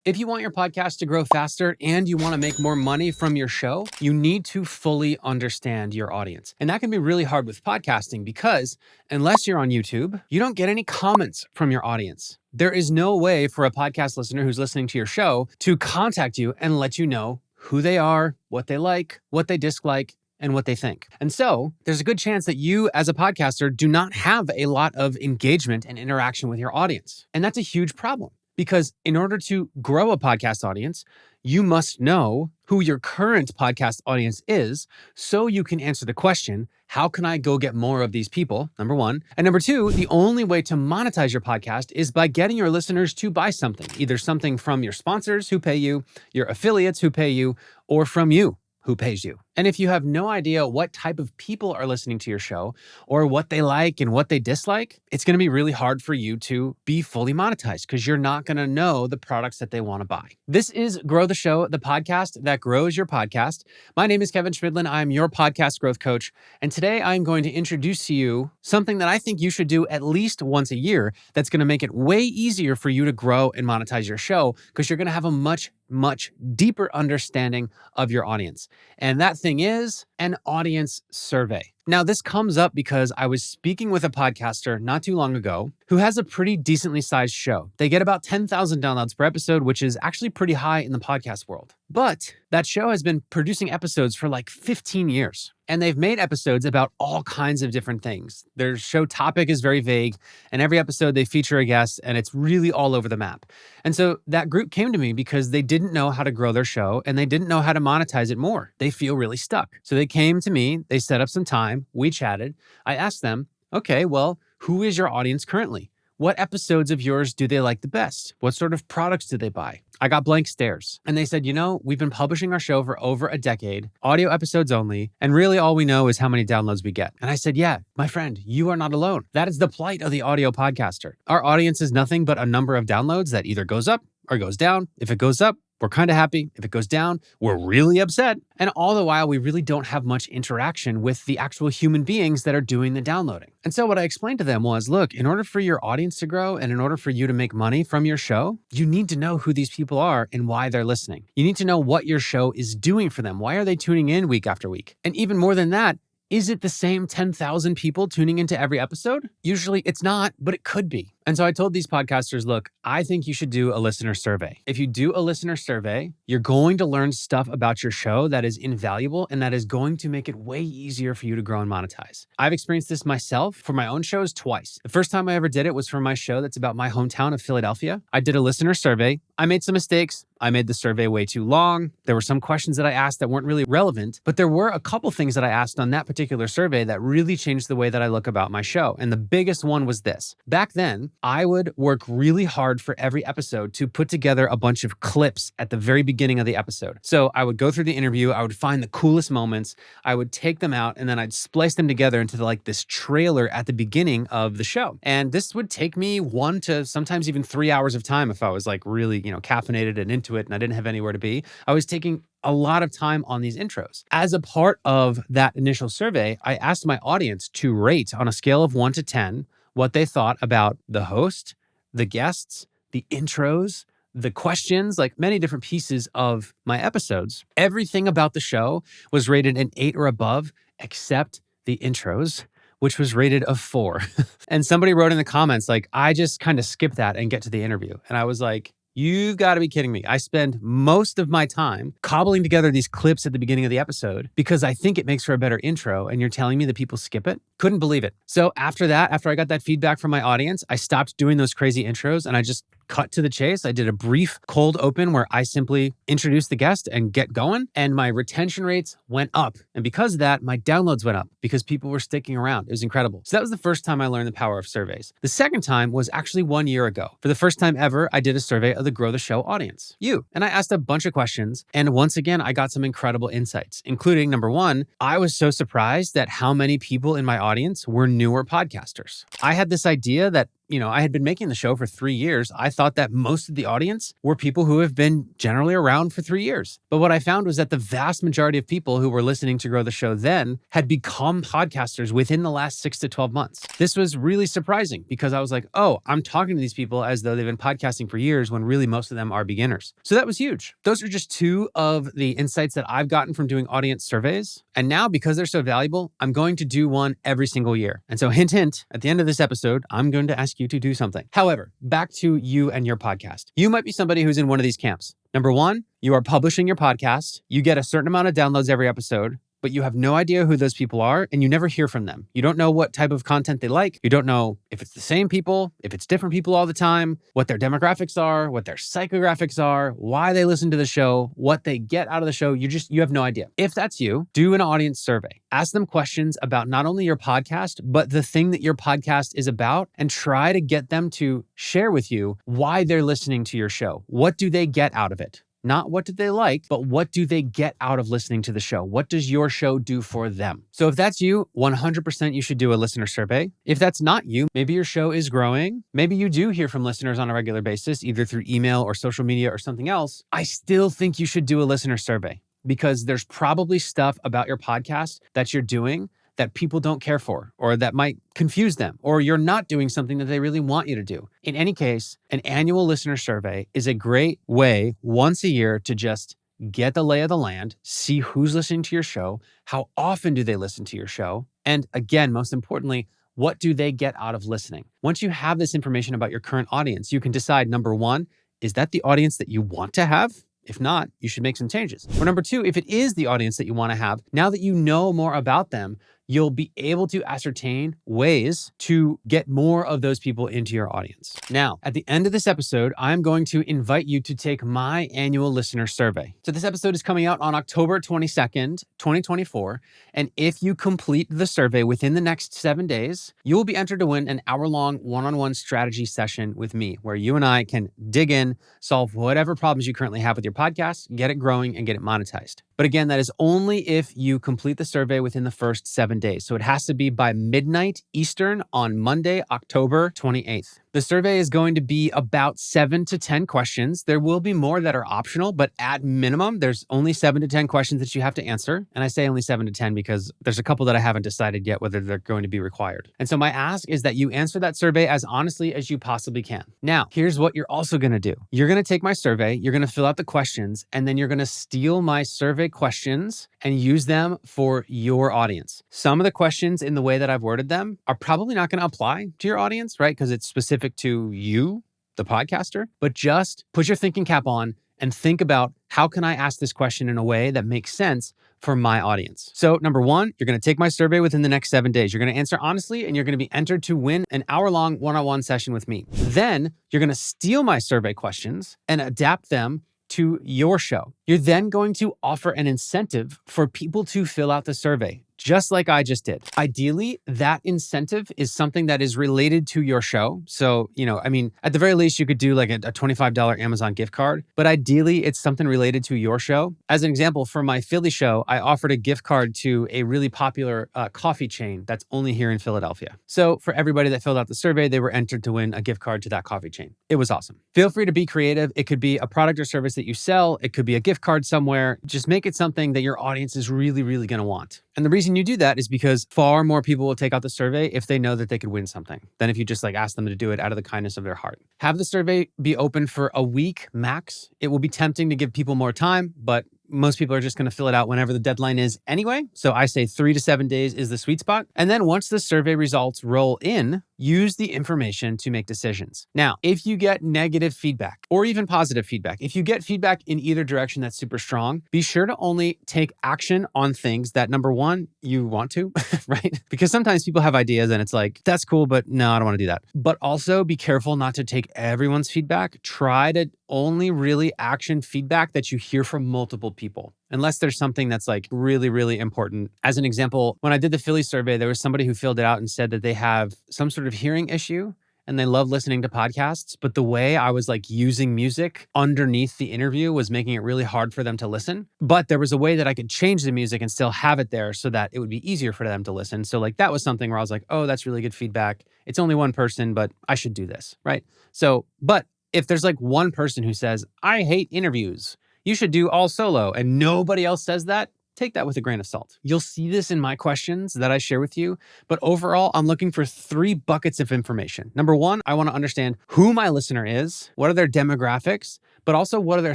If you want your podcast to grow faster and you want to make more money from your show, you need to fully understand your audience. And that can be really hard with podcasting because unless you're on YouTube, you don't get any comments from your audience. There is no way for a podcast listener who's listening to your show to contact you and let you know who they are, what they like, what they dislike, and what they think. And so there's a good chance that you as a podcaster do not have a lot of engagement and interaction with your audience. And that's a huge problem. Because in order to grow a podcast audience, you must know who your current podcast audience is so you can answer the question, how can I go get more of these people? Number one. And number two, the only way to monetize your podcast is by getting your listeners to buy something, either something from your sponsors who pay you, your affiliates who pay you, or from you who pays you. And if you have no idea what type of people are listening to your show or what they like and what they dislike, it's going to be really hard for you to be fully monetized because you're not going to know the products that they want to buy. This is Grow the Show, the podcast that grows your podcast. My name is Kevin Schmidlin. I'm your podcast growth coach. And today I'm going to introduce to you something that I think you should do at least once a year that's going to make it way easier for you to grow and monetize your show because you're going to have a much deeper understanding of your audience. And that thing is an audience survey. Now, this comes up because I was speaking with a podcaster not too long ago who has a pretty decently sized show. They get about 10,000 downloads per episode, which is actually pretty high in the podcast world. But that show has been producing episodes for like 15 years. And they've made episodes about all kinds of different things. Their show topic is very vague, and every episode they feature a guest, and it's really all over the map. And so that group came to me because they didn't know how to grow their show, and they didn't know how to monetize it more. They feel really stuck. So they came to me, they set up some time, we chatted. I asked them, okay, well, who is your audience currently? What episodes of yours do they like the best? What sort of products do they buy? I got blank stares. And they said, we've been publishing our show for over a decade, audio episodes only, and really all we know is how many downloads we get. And I said, yeah, my friend, you are not alone. That is the plight of the audio podcaster. Our audience is nothing but a number of downloads that either goes up or goes down. If it goes up, we're kind of happy. If it goes down, we're really upset. And all the while, we really don't have much interaction with the actual human beings that are doing the downloading. And so what I explained to them was, look, in order for your audience to grow and in order for you to make money from your show, you need to know who these people are and why they're listening. You need to know what your show is doing for them. Why are they tuning in week after week? And even more than that, is it the same 10,000 people tuning into every episode? Usually it's not, but it could be. And so I told these podcasters, look, I think you should do a listener survey. If you do a listener survey, you're going to learn stuff about your show that is invaluable and that is going to make it way easier for you to grow and monetize. I've experienced this myself for my own shows twice. The first time I ever did it was for my show that's about my hometown of Philadelphia. I did a listener survey. I made some mistakes. I made the survey way too long. There were some questions that I asked that weren't really relevant, but there were a couple things that I asked on that particular survey that really changed the way that I look about my show. And the biggest one was this. Back then, I would work really hard for every episode to put together a bunch of clips at the very beginning of the episode. So I would go through the interview, I would find the coolest moments, I would take them out, and then I'd splice them together into this trailer at the beginning of the show. And this would take me 1 to sometimes even 3 hours of time if I was really, caffeinated and into it and I didn't have anywhere to be. I was taking a lot of time on these intros. As a part of that initial survey, I asked my audience to rate on a scale of 1 to 10 what they thought about the host, the guests, the intros, the questions, many different pieces of my episodes. Everything about the show was rated an 8 or above, except the intros, which was rated a 4. And somebody wrote in the comments, I just kind of skip that and get to the interview. And I was like, you've got to be kidding me. I spend most of my time cobbling together these clips at the beginning of the episode because I think it makes for a better intro, and you're telling me that people skip it? Couldn't believe it. So after I got that feedback from my audience, I stopped doing those crazy intros and I just cut to the chase. I did a brief cold open where I simply introduced the guest and get going, and my retention rates went up. And because of that, my downloads went up because people were sticking around. It was incredible. So that was the first time I learned the power of surveys. The second time was actually 1 year ago. For the first time ever, I did a survey of the Grow the Show audience, you. And I asked a bunch of questions. And once again, I got some incredible insights, including number one, I was so surprised at how many people in my audience were newer podcasters. I had this idea that I had been making the show for 3 years. I thought that most of the audience were people who have been generally around for 3 years. But what I found was that the vast majority of people who were listening to Grow the Show then had become podcasters within the last 6 to 12 months. This was really surprising because I was like, oh, I'm talking to these people as though they've been podcasting for years when really most of them are beginners. So that was huge. Those are just 2 of the insights that I've gotten from doing audience surveys. And now, because they're so valuable, I'm going to do one every single year. And so hint, hint, at the end of this episode, I'm going to ask you to do something. However, back to you and your podcast. You might be somebody who's in one of these camps. Number 1, you are publishing your podcast. You get a certain amount of downloads every episode, but you have no idea who those people are and you never hear from them. You don't know what type of content they like. You don't know if it's the same people, if it's different people all the time, what their demographics are, what their psychographics are, why they listen to the show, what they get out of the show. You have no idea. If that's you, do an audience survey. Ask them questions about not only your podcast, but the thing that your podcast is about, and try to get them to share with you why they're listening to your show. What do they get out of it? Not what did they like, but what do they get out of listening to the show? What does your show do for them? So if that's you, 100% you should do a listener survey. If that's not you, maybe your show is growing. Maybe you do hear from listeners on a regular basis, either through email or social media or something else. I still think you should do a listener survey because there's probably stuff about your podcast that you're doing that people don't care for, or that might confuse them, or you're not doing something that they really want you to do. In any case, an annual listener survey is a great way once a year to just get the lay of the land, see who's listening to your show, how often do they listen to your show, and again, most importantly, what do they get out of listening? Once you have this information about your current audience, you can decide, number 1, is that the audience that you want to have? If not, you should make some changes. Or number 2, if it is the audience that you want to have, now that you know more about them, you'll be able to ascertain ways to get more of those people into your audience. Now, at the end of this episode, I'm going to invite you to take my annual listener survey. So this episode is coming out on October 22nd, 2024. And if you complete the survey within the next 7 days, you will be entered to win an hour-long one-on-one strategy session with me, where you and I can dig in, solve whatever problems you currently have with your podcast, get it growing, and get it monetized. But again, that is only if you complete the survey within the first 7 days. So it has to be by midnight Eastern on Monday, October 28th. The survey is going to be about 7 to 10 questions. There will be more that are optional, but at minimum, there's only 7 to 10 questions that you have to answer. And I say only 7 to 10 because there's a couple that I haven't decided yet whether they're going to be required. And so my ask is that you answer that survey as honestly as you possibly can. Now, here's what you're also going to do. You're going to take my survey, you're going to fill out the questions, and then you're going to steal my survey questions and use them for your audience. Some of the questions in the way that I've worded them are probably not going to apply to your audience, right? Because it's specific to you, the podcaster, but just put your thinking cap on and think about, how can I ask this question in a way that makes sense for my audience? So number 1, you're going to take my survey within the next 7 days. You're going to answer honestly, and you're going to be entered to win an hour-long one-on-one session with me. Then you're going to steal my survey questions and adapt them to your show. You're then going to offer an incentive for people to fill out the survey, just like I just did. Ideally, that incentive is something that is related to your show. So, at the very least, you could do like a $25 Amazon gift card, but ideally it's something related to your show. As an example, for my Philly show, I offered a gift card to a really popular coffee chain that's only here in Philadelphia. So for everybody that filled out the survey, they were entered to win a gift card to that coffee chain. It was awesome. Feel free to be creative. It could be a product or service that you sell. It could be a gift card somewhere. Just make it something that your audience is really, really going to want. And the reason you do that is because far more people will take out the survey if they know that they could win something than if you just ask them to do it out of the kindness of their heart. Have the survey be open for a week max. It will be tempting to give people more time, but most people are just going to fill it out whenever the deadline is anyway. So I say 3 to 7 days is the sweet spot. And then once the survey results roll in, use the information to make decisions. Now, if you get negative feedback or even positive feedback, if you get feedback in either direction that's super strong, be sure to only take action on things that, number 1, you want to, right? Because sometimes people have ideas and it's like, that's cool, but no, I don't want to do that. But also be careful not to take everyone's feedback. Try to only really action feedback that you hear from multiple people, unless there's something that's really, really important. As an example, when I did the Philly survey, there was somebody who filled it out and said that they have some sort of hearing issue and they love listening to podcasts, but the way I was like using music underneath the interview was making it really hard for them to listen. But there was a way that I could change the music and still have it there so that it would be easier for them to listen. So like that was something where I was like, oh, that's really good feedback. It's only one person, but I should do this, right? So, but if there's like one person who says, I hate interviews, you should do all solo, and nobody else says that, take that with a grain of salt. You'll see this in my questions that I share with you, but overall, I'm looking for 3 buckets of information. Number 1, I want to understand who my listener is, what are their demographics, but also what are their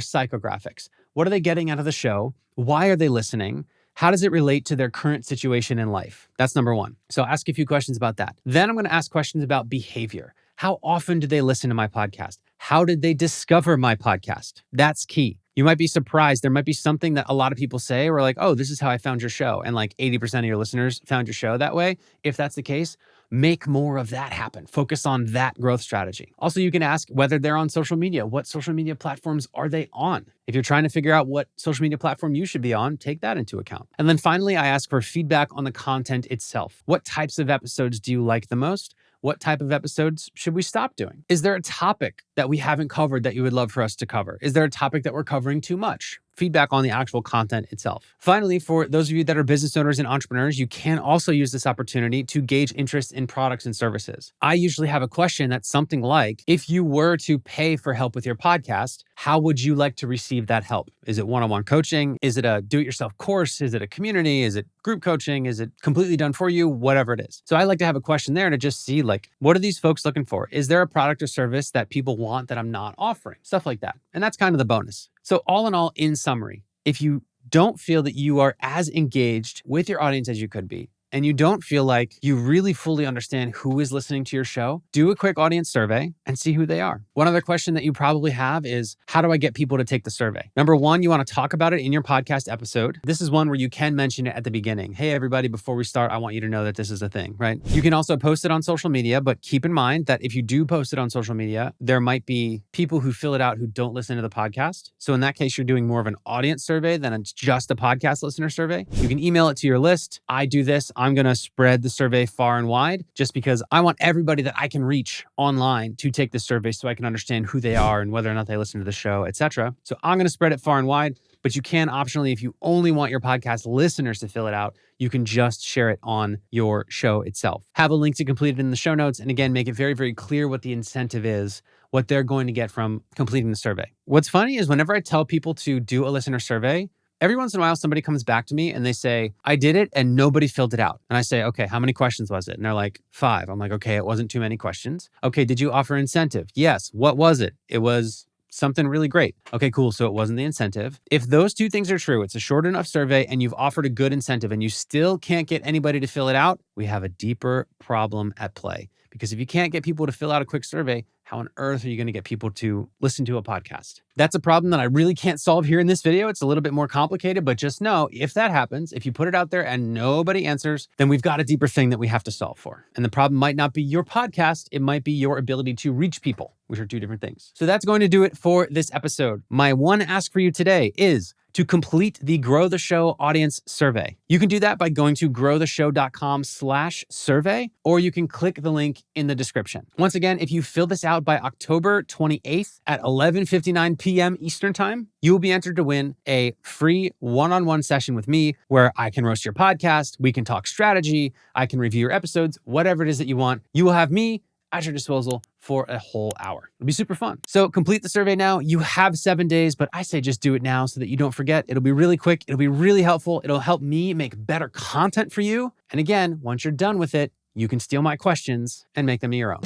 psychographics? What are they getting out of the show? Why are they listening? How does it relate to their current situation in life? That's number 1. So I'll ask a few questions about that. Then I'm going to ask questions about behavior. How often do they listen to my podcast? How did they discover my podcast? That's key. You might be surprised. There might be something that a lot of people say or like, oh, this is how I found your show. And like 80% of your listeners found your show that way. If that's the case, make more of that happen. Focus on that growth strategy. Also, you can ask whether they're on social media. What social media platforms are they on? If you're trying to figure out what social media platform you should be on, take that into account. And then finally, I ask for feedback on the content itself. What types of episodes do you like the most? What type of episodes should we stop doing? Is there a topic that we haven't covered that you would love for us to cover? Is there a topic that we're covering too much? Feedback on the actual content itself. Finally, for those of you that are business owners and entrepreneurs, you can also use this opportunity to gauge interest in products and services. I usually have a question that's something like, if you were to pay for help with your podcast, how would you like to receive that help? Is it one-on-one coaching? Is it a do-it-yourself course? Is it a community? Is it group coaching? Is it completely done for you? Whatever it is. So I like to have a question there to just see like, what are these folks looking for? Is there a product or service that people want that I'm not offering? Stuff like that. And that's kind of the bonus. So all in all, in summary, if you don't feel that you are as engaged with your audience as you could be, and you don't feel like you really fully understand who is listening to your show, do a quick audience survey and see who they are. One other question that you probably have is, how do I get people to take the survey? Number 1, you want to talk about it in your podcast episode. This is one where you can mention it at the beginning. Hey, everybody, before we start, I want you to know that this is a thing, right? You can also post it on social media, but keep in mind that if you do post it on social media, there might be people who fill it out who don't listen to the podcast. So in that case, you're doing more of an audience survey than it's just a podcast listener survey. You can email it to your list. I do this. I'm going to spread the survey far and wide just because I want everybody that I can reach online to take the survey so I can understand who they are and whether or not they listen to the show, etc. So I'm going to spread it far and wide, but you can optionally, if you only want your podcast listeners to fill it out, you can just share it on your show itself. Have a link to complete it in the show notes. And again, make it very, very clear what the incentive is, what they're going to get from completing the survey. What's funny is whenever I tell people to do a listener survey, every once in a while, somebody comes back to me and they say, I did it and nobody filled it out. And I say, okay, how many questions was it? And they're like, 5. I'm like, okay, it wasn't too many questions. Okay, did you offer incentive? Yes. What was it? It was something really great. Okay, cool. So it wasn't the incentive. If those 2 things are true, it's a short enough survey and you've offered a good incentive and you still can't get anybody to fill it out, we have a deeper problem at play. Because if you can't get people to fill out a quick survey, how on earth are you going to get people to listen to a podcast? That's a problem that I really can't solve here in this video. It's a little bit more complicated, but just know if that happens, if you put it out there and nobody answers, then we've got a deeper thing that we have to solve for. And the problem might not be your podcast. It might be your ability to reach people, which are 2 different things. So that's going to do it for this episode. My one ask for you today is to complete the Grow the Show audience survey. You can do that by going to growtheshow.com/survey, or you can click the link in the description. Once again, if you fill this out by October 28th at 11:59 p.m. Eastern Time, you will be entered to win a free one-on-one session with me where I can roast your podcast, we can talk strategy, I can review your episodes, whatever it is that you want. You will have me at your disposal for a whole hour. It'll be super fun. So complete the survey now. You have 7 days, but I say just do it now so that you don't forget. It'll be really quick. It'll be really helpful. It'll help me make better content for you. And again, once you're done with it, you can steal my questions and make them your own.